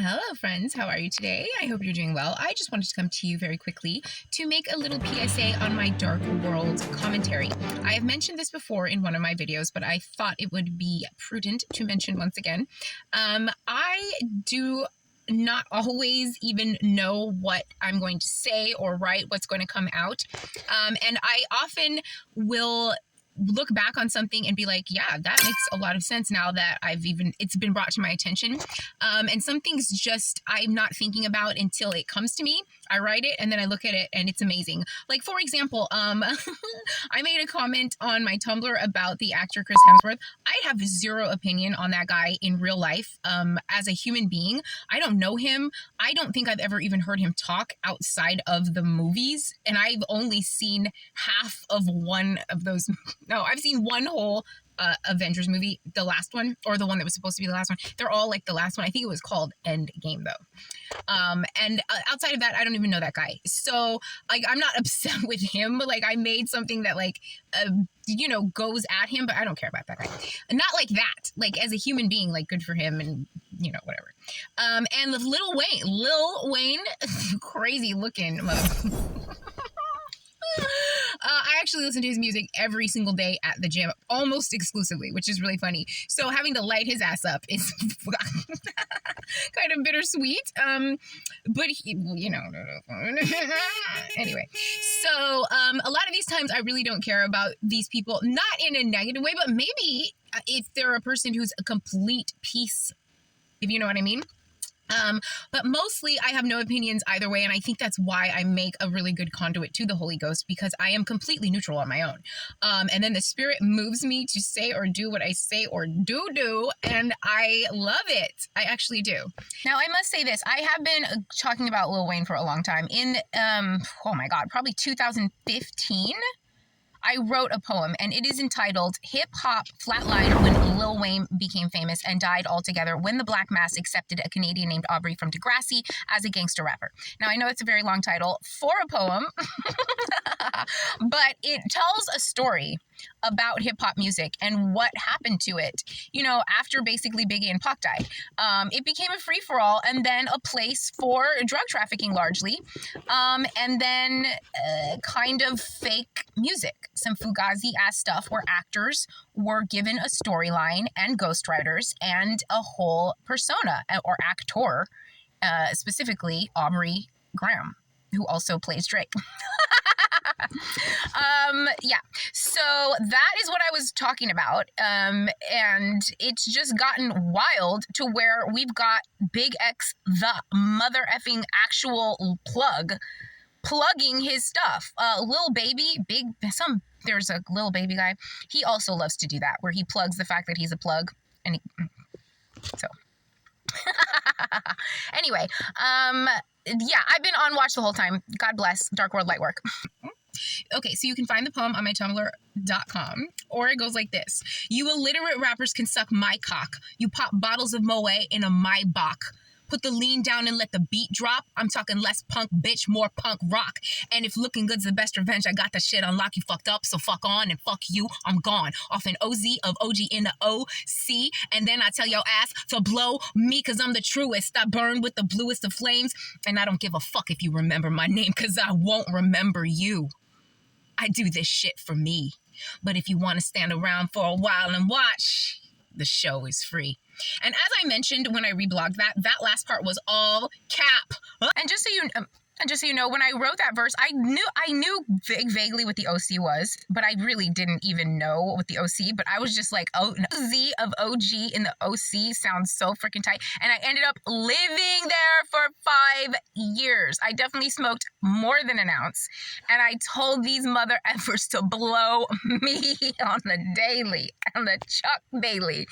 Hello friends, how are you today? I hope you're doing well. I just wanted to come to you very quickly to make a little PSA on my Dark World commentary. I have mentioned this before in one of my videos, but I thought it would be prudent to mention once again. I do not always even know what I'm going to say or write, what's going to come out. And I often will look back on something and be like, yeah, that makes a lot of sense now that it's been brought to my attention. And some things just I'm not thinking about until it comes to me. I write it and then I look at it and it's amazing. Like, for example, I made a comment on my Tumblr about the actor Chris Hemsworth. I have zero opinion on that guy in real life. As a human being, I don't know him. I don't think I've ever even heard him talk outside of the movies. And I've only seen half of one of those. No, I've seen one whole Avengers movie, the last one, or the one that was supposed to be the last one. They're all like the last one. I think it was called Endgame, though. And outside of that, I don't even know that guy. So, like, I'm not upset with him. Like, I made something that, like, goes at him, but I don't care about that guy. Not like that. Like, as a human being, like, good for him and, whatever. And Lil Wayne, crazy looking. I actually listen to his music every single day at the gym, almost exclusively, which is really funny. So having to light his ass up is kind of bittersweet. But anyway. So a lot of these times I really don't care about these people, not in a negative way, but maybe if they're a person who's a complete piece, if you know what I mean. But mostly I have no opinions either way, and I think that's why I make a really good conduit to the Holy Ghost, because I am completely neutral on my own. And then the Spirit moves me to say or do what I say or do, and I love it. I actually do. Now, I must say this. I have been talking about Lil Wayne for a long time. In, probably 2015, I wrote a poem, and it is entitled Hip Hop Flatlined When Lil Wayne Became Famous and Died Altogether When the Black Mass Accepted a Canadian Named Aubrey from Degrassi as a Gangster Rapper. Now, I know it's a very long title for a poem, but it tells a story about hip-hop music and what happened to it, after basically Biggie and Pac died. It became a free-for-all and then a place for drug trafficking largely, and then kind of fake music, some Fugazi-ass stuff where actors were given a storyline and ghostwriters and a whole persona, or actor, specifically Aubrey Graham, who also plays Drake. So that is what I was talking about. And it's just gotten wild to where we've got Big X, the mother effing actual plugging his stuff. Lil Baby, there's a Lil Baby guy. He also loves to do that, where he plugs the fact that he's a plug. And anyway, I've been on watch the whole time. God bless. Dark World Light Work. Okay, so you can find the poem on my Tumblr.com, or it goes like this. You illiterate rappers can suck my cock. You pop bottles of Moe in a Maybach. Put the lean down and let the beat drop. I'm talking less punk, bitch, more punk rock. And if looking good's the best revenge, I got the shit on lock. You fucked up, so fuck on and fuck you. I'm gone. Off an OZ of OG in the OC. And then I tell your ass to blow me, cause I'm the truest. I burn with the bluest of flames. And I don't give a fuck if you remember my name, cause I won't remember you. I do this shit for me. But if you want to stand around for a while and watch, the show is free. And as I mentioned when I reblogged that last part was all cap. And just so you know, when I wrote that verse, I knew vaguely what the OC was, but I really didn't even know what the OC, but I was just like, oh, no. Z of OG in the OC sounds so freaking tight. And I ended up living there for 5 years. I definitely smoked more than an ounce. And I told these mother effers to blow me on the daily, on the Chuck Daily.